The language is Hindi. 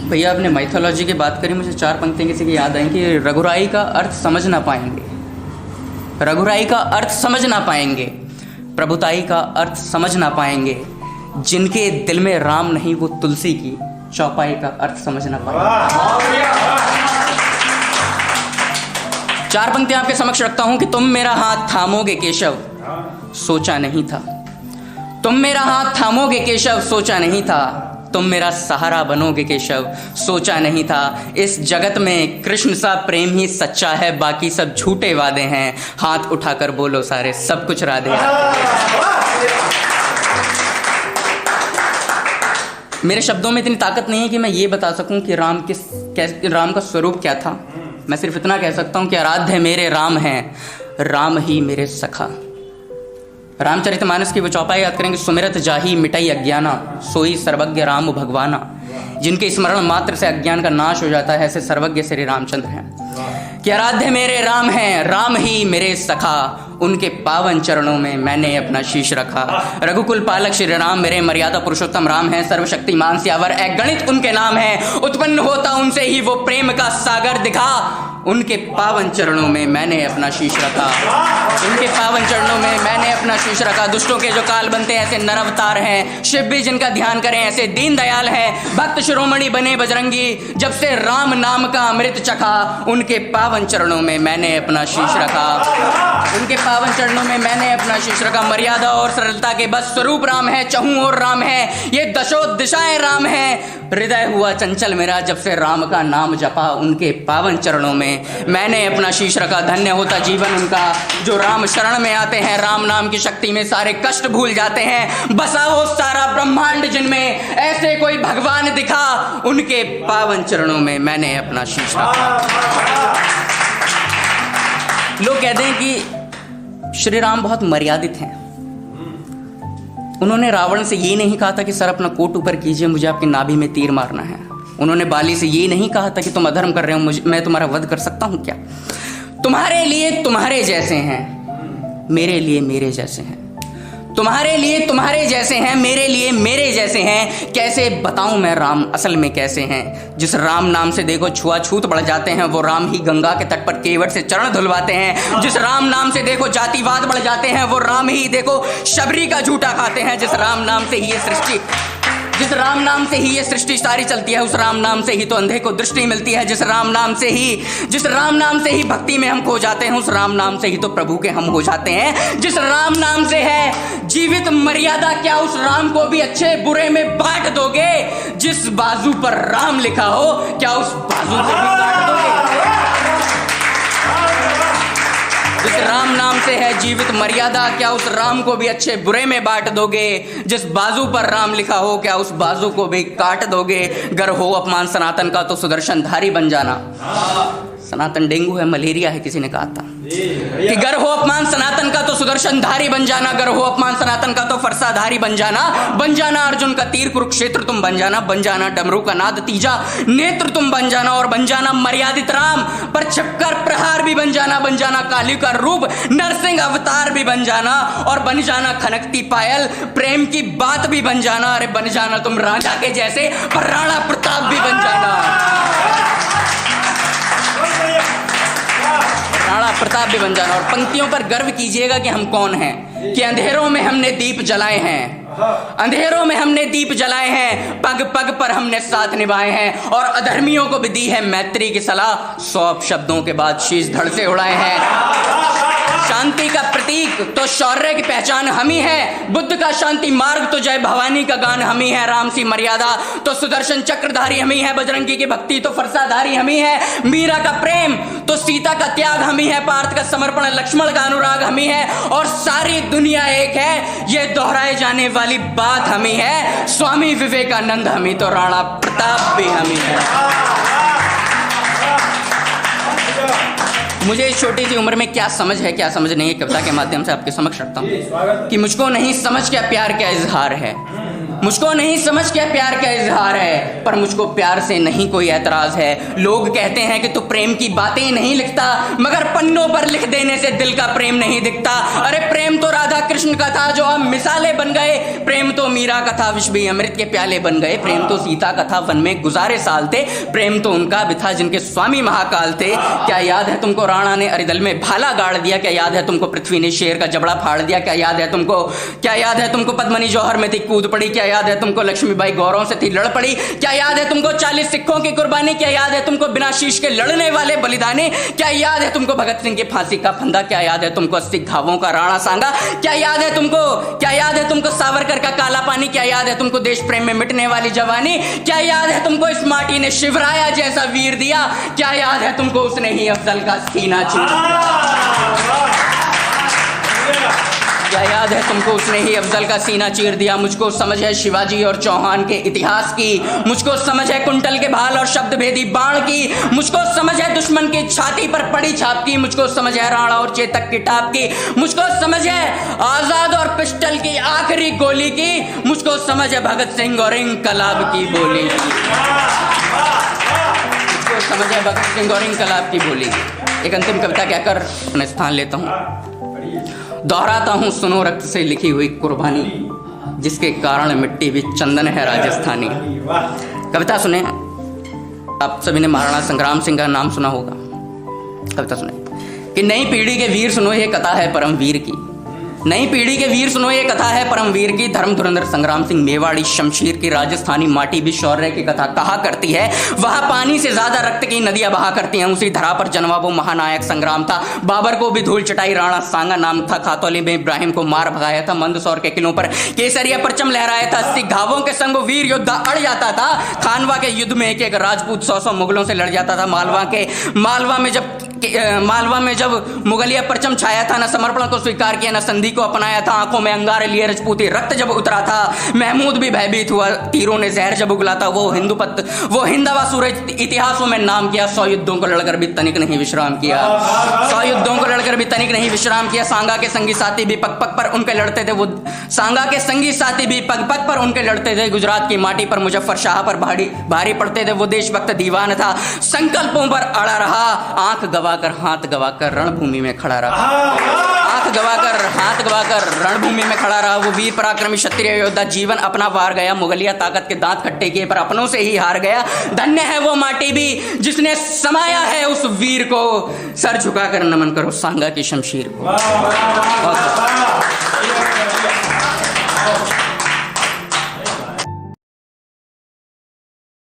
भैया आपने माइथोलॉजी की बात करी, मुझे चार पंक्तियाँ किसी की याद आई कि रघुराई का अर्थ समझ ना पाएंगे, रघुराई का अर्थ समझ ना पाएंगे, प्रभुताई का अर्थ समझ ना पाएंगे, जिनके दिल में राम नहीं वो तुलसी की चौपाई का अर्थ समझ ना पाएंगे। चार पंक्तियां आपके समक्ष रखता हूं कि तुम मेरा हाथ थामोगे केशव, सोचा नहीं था। तुम मेरा हाथ थामोगे केशव, सोचा नहीं था। तुम मेरा सहारा बनोगे केशव, सोचा नहीं था। इस जगत में कृष्ण सा प्रेम ही सच्चा है, बाकी सब झूठे वादे हैं। हाथ उठाकर बोलो सारे, सब कुछ राधे। मेरे शब्दों में इतनी ताकत नहीं है कि मैं ये बता सकूं कि राम का स्वरूप क्या था। मैं सिर्फ इतना कह सकता हूं कि आराध्य मेरे राम हैं, राम ही मेरे सखा। रामचरितमानस की वो चौपाई याद करेंगे, सुमिरत जाही मिटाई अज्ञाना, सोई सर्वज्ञ राम भगवाना। जिनके स्मरण मात्र से अज्ञान का नाश हो जाता है, ऐसे सर्वज्ञ श्री रामचंद्र हैं। कि आराध्य मेरे राम हैं, राम ही मेरे सखा। उनके पावन चरणों में मैंने अपना शीश रखा। रघुकुल पालक श्री राम मेरे मर्यादा पुरुषोत्तम राम हैं। सर्वशक्तिमान स्यावर अगणित उनके नाम हैं। उत्पन्न होता उनसे ही वो प्रेम का सागर दिखा। उनके पावन चरणों में मैंने अपना शीश रखा। उनके पावन चरणों में मैंने अपना शीश रखा। दुष्टों के जो काल बनते हैं ऐसे नर अवतार हैं। शिव भी जिनका ध्यान करें ऐसे दीन दयाल हैं। भक्त शिरोमणि बने बजरंगी, जब से राम नाम का अमृत चखा। उनके पावन चरणों में मैंने अपना शीश रखा। उनके पावन चरणों में मैंने अपना शीश रखा। मर्यादा और सरलता के बस स्वरूप राम है, चहूं और राम है, ये दशो दिशाएं राम है। हृदय हुआ चंचल मेरा जब से राम का नाम जपा। उनके पावन चरणों में मैंने अपना शीश रखा। धन्य होता जीवन उनका जो राम शरण में आते हैं। राम नाम की शक्ति में सारे कष्ट भूल जाते हैं। बसा वो सारा ब्रह्मांड जिनमें, ऐसे कोई भगवान दिखा। उनके पावन चरणों में मैंने अपना शीश रखा। लोग कहते हैं कि श्री राम बहुत मर्यादित हैं। उन्होंने रावण से ये नहीं कहा था कि सर अपना कोट ऊपर कीजिए, मुझे आपकी नाभि में तीर मारना है। उन्होंने बाली से ये नहीं कहा था कि तुम अधर्म कर रहे हो, मैं तुम्हारा वध कर सकता हूं क्या। तुम्हारे लिए तुम्हारे जैसे हैं, मेरे लिए मेरे जैसे हैं। तुम्हारे लिए तुम्हारे जैसे हैं, मेरे लिए मेरे जैसे हैं। कैसे बताऊं मैं राम असल में कैसे हैं। जिस राम नाम से देखो छुआछूत बढ़ जाते हैं, वो राम ही गंगा के तट पर केवट से चरण धुलवाते हैं। जिस राम नाम से देखो जातिवाद बढ़ जाते हैं, वो राम ही देखो शबरी का झूठा खाते हैं। जिस राम नाम से ही ये सृष्टि सारी चलती है, उस राम नाम से ही तो अंधे को दृष्टि मिलती है। जिस राम नाम से ही भक्ति में हम खो जाते हैं, उस राम नाम से ही तो प्रभु के हम हो जाते हैं। जिस राम नाम से है जीवित मर्यादा, क्या उस राम को भी अच्छे बुरे में बांट दोगे। जिस बाजू पर राम लिखा हो, क्या उस बाजू को भी काट दोगे। जिस राम नाम से है जीवित मर्यादा, क्या उस राम को भी अच्छे बुरे में बांट दोगे। जिस बाजू पर राम लिखा हो, क्या उस बाजू को भी काट दोगे। गर हो अपमान सनातन का तो सुदर्शन धारी बन जाना। सनातन डेंगू है, मलेरिया है, किसी ने कहा था कि गर हो अपमान सनातन का तो सुदर्शन धारी बन जाना। गर हो अपमान सनातन का तो फरसाधारी बन जाना। बन जाना अर्जुन का तीर कुरुक्षेत्र तुम बन जाना। बन जाना डमरू का नाद तीजा नेत्र तुम बन जाना। और बन जाना मर्यादित राम पर छिपकर प्रहार भी बन जाना। बन जाना काली का रूप नरसिंह अवतार भी बन जाना। और बन जाना खनकती पायल प्रेम की बात भी बन जाना। अरे बन जाना तुम राजा के जैसे पर राणा प्रताप भी बन जाना। राणा प्रताप भी बन जाना। और पंक्तियों पर गर्व कीजिएगा कि हम कौन हैं। कि अंधेरों में हमने दीप जलाए हैं, अंधेरों में हमने दीप जलाए हैं। पग पग पर हमने साथ निभाए हैं। और अधर्मियों को भी दी है मैत्री की सलाह। 100 शब्दों के बाद शीश धड़ से उड़ाए हैं। शांति का प्रतीक तो शौर्य की पहचान हम ही है। बुद्ध का शांति मार्ग तो जय भवानी का गान हम ही है। राम सी मर्यादा तो सुदर्शन चक्रधारी हम ही है। बजरंगी की भक्ति तो फरसाधारी हम ही है। मीरा का प्रेम तो सीता का त्याग हम ही है। पार्थ का समर्पण लक्ष्मण का अनुराग हम ही है। और सारी दुनिया एक है, ये दोहराए जाने वाली बात हम ही है। स्वामी विवेकानंद हम ही तो राणा प्रताप भी हम ही है। मुझे इस छोटी सी उम्र में क्या समझ है क्या समझ नहीं है, कविता के माध्यम से आपके समक्ष रखता हूँ कि मुझको नहीं समझ क्या प्यार क्या इजहार है। मुझको नहीं समझ क्या प्यार का इजहार है, पर मुझको प्यार से नहीं कोई ऐतराज है। लोग कहते हैं कि तू प्रेम की बातें नहीं लिखता, मगर पन्नों पर लिख देने से दिल का प्रेम नहीं दिखता। अरे प्रेम तो राधा कृष्ण का था जो अब मिसालें बन गए, प्रेम तो मीरा का था विष भी अमृत के प्याले बन गए। प्रेम तो सीता का था वन में गुजारे साल थे, प्रेम तो उनका भी था जिनके स्वामी महाकाल थे। क्या याद है तुमको राणा ने अरिदल में भाला गाड़ दिया? क्या याद है तुमको पृथ्वी ने शेर का जबड़ा फाड़ दिया? क्या याद है तुमको, क्या याद है तुमको पद्मनी जौहर में थी कूद पड़ी? क्या याद है तुमको लक्ष्मीबाई गौरव से थी लड़ पड़ी? क्या याद है तुमको 40 सिखों की कुर्बानी? क्या याद है तुमको बिना शीश के लड़ने वाले बलिदानी? क्या याद है तुमको भगत सिंह की फांसी का फंदा? क्या याद है तुमको 80 घावों का राणा सांगा? क्या याद है तुमको, क्या याद है तुमको सावरकर का काला पानी? क्या याद है तुमको देश प्रेम में मिटने वाली जवानी? क्या याद है तुमको इस माटी ने शिवराया जैसा वीर दिया? क्या याद है तुमको उसने ही अफजल का सीना चीरा? क्या याद है तुमको उसने ही अफजल का सीना चीर दिया? मुझको समझ है शिवाजी और चौहान के इतिहास की, मुझको समझ है कुंटल के भाल और शब्द भेदी बाण की, मुझको समझ है दुश्मन की छाती पर पड़ी छाप की, मुझको समझ है राणा और चेतक की टाप की, मुझको समझ है आजाद और पिस्टल की आखिरी गोली की, मुझको समझ है भगत सिंह और इनकलाब की बोली की, मुझको समझ है भगत सिंह और इनकलाब की बोली की। एक अंतिम कविता कहकर अपना स्थान लेता हूँ। दोहराता हूँ सुनो रक्त से लिखी हुई कुर्बानी, जिसके कारण मिट्टी भी चंदन है राजस्थानी। कविता सुने, आप सभी ने महाराणा संग्राम सिंह का नाम सुना होगा। कविता सुने कि नई पीढ़ी के वीर सुनो ये कथा है परमवीर की, नई पीढ़ी के वीर सुनो ये कथा है परमवीर की। धर्म धुरंधर संग्राम सिंह मेवाड़ी शमशीर की राजस्थानी माटी भी शौर्य की कथा कहा करती है। वह पानी से ज्यादा रक्त की नदियां बहा करती हैं। उसी धरा पर जन्मा वो महानायक संग्राम था। बाबर को भी धूल चटाई राणा सांगा नाम था। खातौली में इब्राहिम को मार भगाया था। मंदसौर के किलों पर केसरिया परचम लहराया था। 80 घावों के संग वो वीर योद्धा अड़ जाता था। खानवा के युद्ध में एक एक राजपूत 100 मुगलों से लड़ जाता था। मालवा में जब मुगलिया परचम छाया था, न समर्पण को स्वीकार किया न संधि को अपनाया था। आंखों में अंगारे लिए रजपूती रक्त जब उतरा था, महमूद भी भयभीत हुआ। तीरों ने जहर जब उगला था, वो हिंदवा सूरज इतिहासों में नाम किया। 100 युद्धों को लड़कर भी तनिक नहीं विश्राम किया। 100 युद्धों को लड़कर भी तनिक नहीं विश्राम किया। सांगा के संगी साथी भी पग पग पर उनके लड़ते थे। वो सांगा के संगी साथी भी पग पग पर उनके लड़ते थे। गुजरात की माटी पर मुजफ्फर शाह पर भारी पड़ते थे। वो देशभक्त दीवान था, संकल्पों पर अड़ा रहा। आंख गवाकर हाथ गवाकर रणभूमि में खड़ा रहा। आंख गवाकर हाथ गवाकर रणभूमि में खड़ा रहा। वो वीर पराक्रमी क्षत्रिय योद्धा जीवन अपना वार गया। मुगलिया ताकत के दांत खट्टे किए पर अपनों से ही हार गया। धन्य है वो माटी भी जिसने समाया है उस वीर को। सर झुकाकर नमन करो सांगा की शमशीर को।